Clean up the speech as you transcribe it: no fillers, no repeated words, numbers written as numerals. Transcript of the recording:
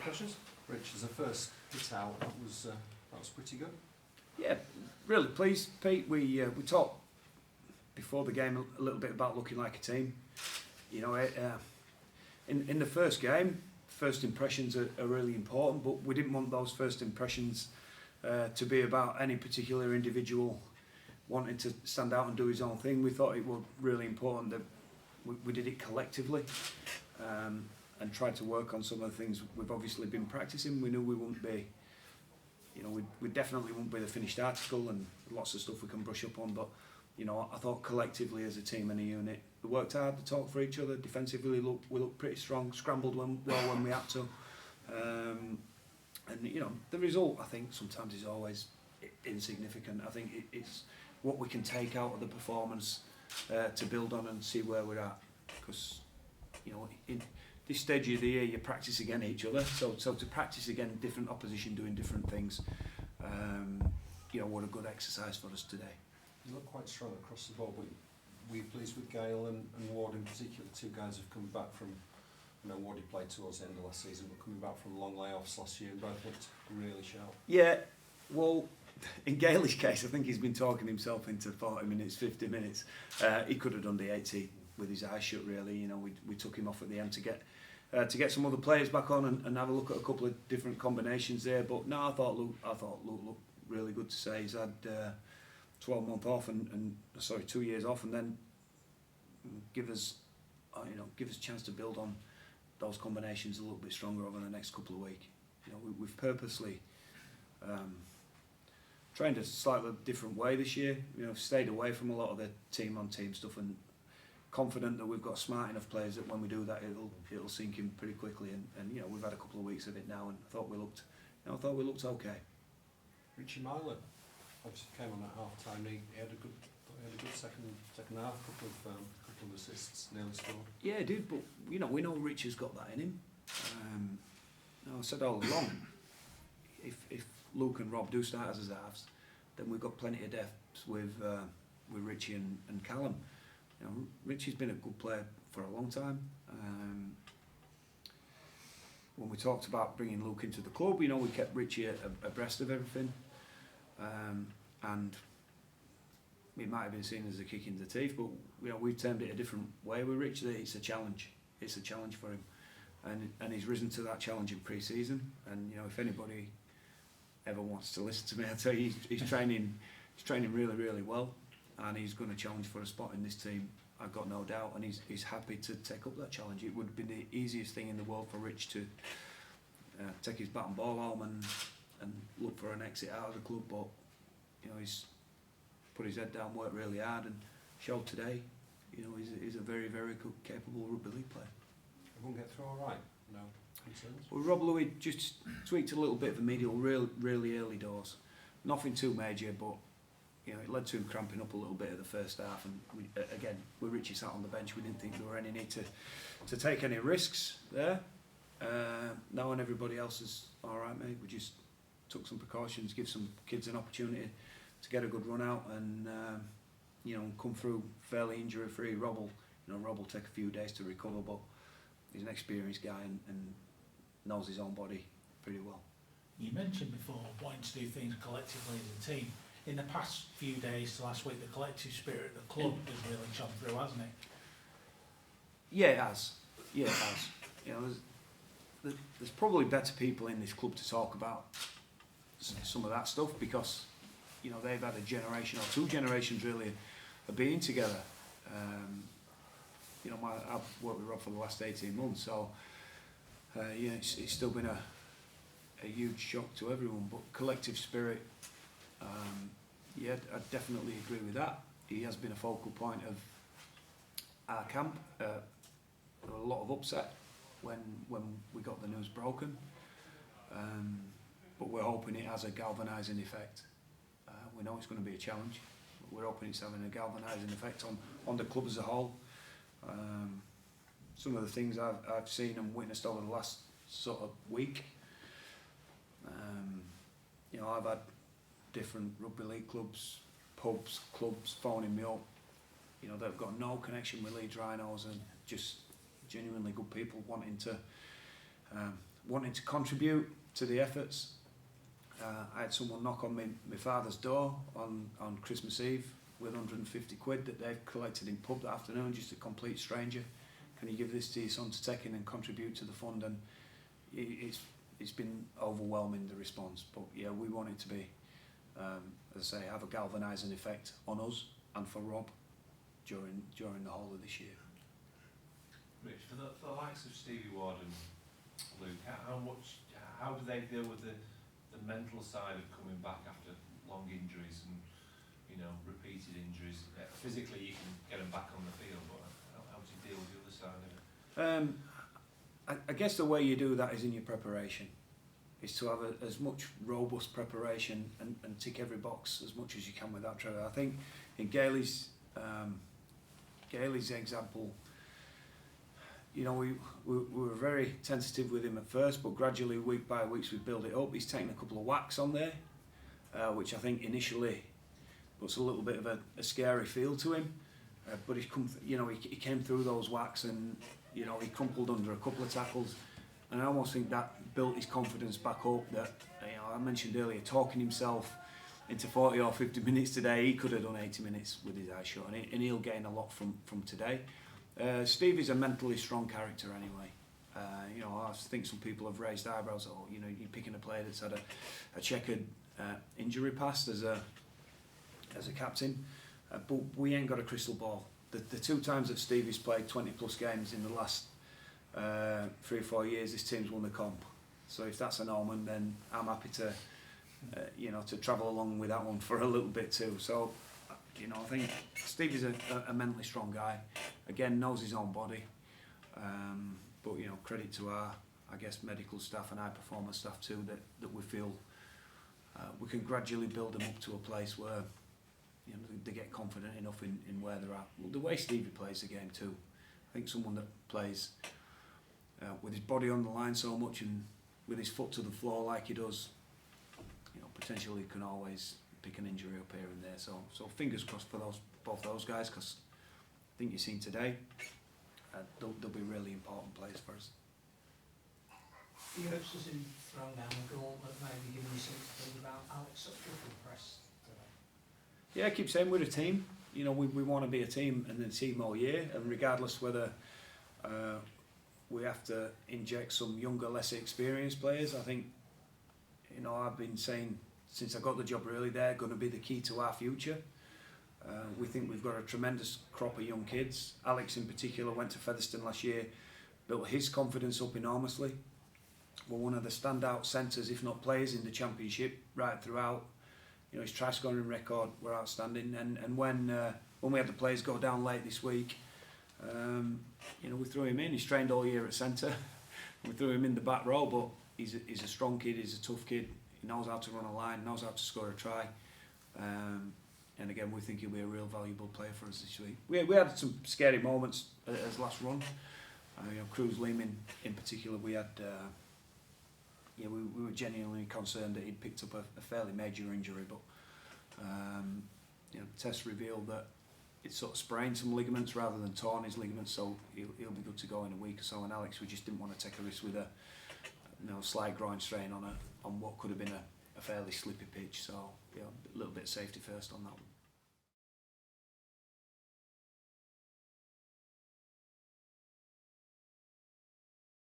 impressions? Rich, as a first hit out, that was pretty good. Yeah, really pleased, Pete. We talked before the game a little bit about looking like a team. You know, in the first game, first impressions are really important, but we didn't want those first impressions to be about any particular individual wanting to stand out and do his own thing. We thought it was really important that we did it collectively and tried to work on some of the things we've obviously been practicing. We knew we wouldn't be, you know, we definitely wouldn't be the finished article, and lots of stuff we can brush up on, but you know, I thought collectively as a team and a unit, we worked hard to talk for each other. Defensively, we looked pretty strong, scrambled well when we had to. And you know, the result, I think, sometimes is always insignificant. I think it's what we can take out of the performance to build on and see where we're at. Because, you know, in this stage of the year, you practice against each other. So to practice against different opposition doing different things, you know, what a good exercise for us today. You look quite strong across the board, but we're pleased with Gale and Ward in particular. Two guys have come back from, you know, Wardy played towards the end of last season, but coming back from long layoffs last year, both looked really sharp. Yeah, well, in Gale's case, I think he's been talking himself into 40 minutes, 50 minutes. He could have done the 80 with his eyes shut, really. You know, we took him off at the end to get some other players back on and have a look at a couple of different combinations there. But no, I thought Luke looked really good to say. He's had 12 months off and 2 years off, and then give us a chance to build on those combinations a little bit stronger over the next couple of weeks. You know, we've purposely trained a slightly different way this year. You know, stayed away from a lot of the team-on-team stuff, and confident that we've got smart enough players that when we do that, it'll sink in pretty quickly. And you know, we've had a couple of weeks of it now, and I thought we looked okay. Richalieu obviously came on at half time. He had a good second half, couple of assists, nearly scored. Yeah, he did, but you know, we know Rich has got that in him. I said all along, if Luke and Rob do start as halves, then we've got plenty of depth with Richie and Callum. You know, Richie's been a good player for a long time. When we talked about bringing Luke into the club, you know, we kept Richie abreast of everything. And it might have been seen as a kick in the teeth, but you know, we've termed it a different way with Rich. It's a challenge. It's a challenge for him, and he's risen to that challenge in pre-season. And you know, if anybody ever wants to listen to me, I tell you, he's training really, really well, and he's going to challenge for a spot in this team. I've got no doubt, and he's happy to take up that challenge. It would be the easiest thing in the world for Rich to take his bat and ball home and look for an exit out of the club, but you know, he's put his head down, worked really hard, and showed today. You know, he's a very, very good, capable rugby league player. Everyone get through all right? No concerns? Well, Rob Louis just tweaked a little bit of the medial really early doors. Nothing too major, but you know, it led to him cramping up a little bit at the first half. And with Richie sat on the bench, we didn't think there were any need to take any risks there. Now and everybody else is all right, mate. We just took some precautions, give some kids an opportunity to get a good run out, and you know, come through fairly injury free. Rob will take a few days to recover, but he's an experienced guy and knows his own body pretty well. You mentioned before wanting to do things collectively as a team. In the past few days to last week, the collective spirit of the club has really shone through, hasn't it? Yeah, it has. You know, there's probably better people in this club to talk about some of that stuff, because you know, they've had a generation or two generations really of being together. You know, I've worked with Rob for the last 18 months, so yeah, it's still been a huge shock to everyone. But collective spirit, yeah, I definitely agree with that. He has been a focal point of our camp. There were a lot of upset when we got the news broken, but we're hoping it has a galvanising effect. We know it's going to be a challenge, but we're hoping it's having a galvanising effect on the club as a whole. Some of the things I've seen and witnessed over the last sort of week, you know, I've had different rugby league clubs, pubs, clubs phoning me up. You know, they've got no connection with Leeds Rhinos, and just genuinely good people wanting to wanting to contribute to the efforts. I had someone knock on my father's door on Christmas Eve with 150 quid that they've collected in pub that afternoon, just a complete stranger. Can you give this to your son to take in and contribute to the fund? And it's been overwhelming, the response. But yeah, we want it to be, as I say, have a galvanising effect on us and for Rob during the whole of this year. Rich, for the likes of Stevie Ward and Luke, how do they deal with the mental side of coming back after long injuries and, you know, repeated injuries? Physically you can get them back on the field, but how do you deal with the other side of it? I guess the way you do that is in your preparation, is to have as much robust preparation and tick every box as much as you can with that, Trevor. I think in Gailey's example, you know, we were very tentative with him at first, but gradually, week by week, we build it up. He's taken a couple of whacks on there, which I think initially puts a little bit of a scary feel to him. But he's come, you know, he came through those whacks, and you know, he crumpled under a couple of tackles, and I almost think that built his confidence back up. That, you know, I mentioned earlier, talking himself into 40 or 50 minutes today, he could have done 80 minutes with his eyes shut, and he'll gain a lot from today. Steve is a mentally strong character anyway. You know, I think some people have raised eyebrows. Oh, you know, you're picking a player that's had a checkered injury past as a captain, but we ain't got a crystal ball. The two times that Stevie's played 20 plus games in the last 3 or 4 years, this team's won the comp. So if that's an omen, then I'm happy to you know, to travel along with that one for a little bit too. So, you know, I think Stevie's a mentally strong guy. Again, knows his own body. But, you know, credit to our, I guess, medical staff and high performance staff too, that we feel we can gradually build them up to a place where, you know, they get confident enough in where they're at. Well, the way Stevie plays the game too, I think someone that plays with his body on the line so much and with his foot to the floor like he does, you know, potentially can always pick an injury up here and there. So fingers crossed for both those guys, because I think you've seen today, they'll be really important players for us. You have been thrown down the gauntlet, maybe giving you something to think about. Alex, such a press today. Yeah, I keep saying we're a team. You know, we want to be a team and a team all year, and regardless whether we have to inject some younger, less experienced players, I think, you know, I've been saying since I got the job, really, they're going to be the key to our future. We think we've got a tremendous crop of young kids. Alex in particular went to Featherstone last year, built his confidence up enormously. We're one of the standout centres, if not players, in the championship right throughout. You know, his try scoring record were outstanding, and when we had the players go down late this week, you know, we threw him in. He's trained all year at centre. We threw him in the back row, but he's a strong kid. He's a tough kid. He knows how to run a line, knows how to score a try. And again, we think he'll be a real valuable player for us this week. We had some scary moments as last run. You know, Cruz Lehman in particular, we had. Yeah, we were genuinely concerned that he'd picked up a fairly major injury, but you know, tests revealed that it sort of sprained some ligaments rather than torn his ligaments, so he'll be good to go in a week or so. And Alex, we just didn't want to take a risk with a slight groin strain on what could have been a fairly slippy pitch, so you know, a little bit of safety first on that one.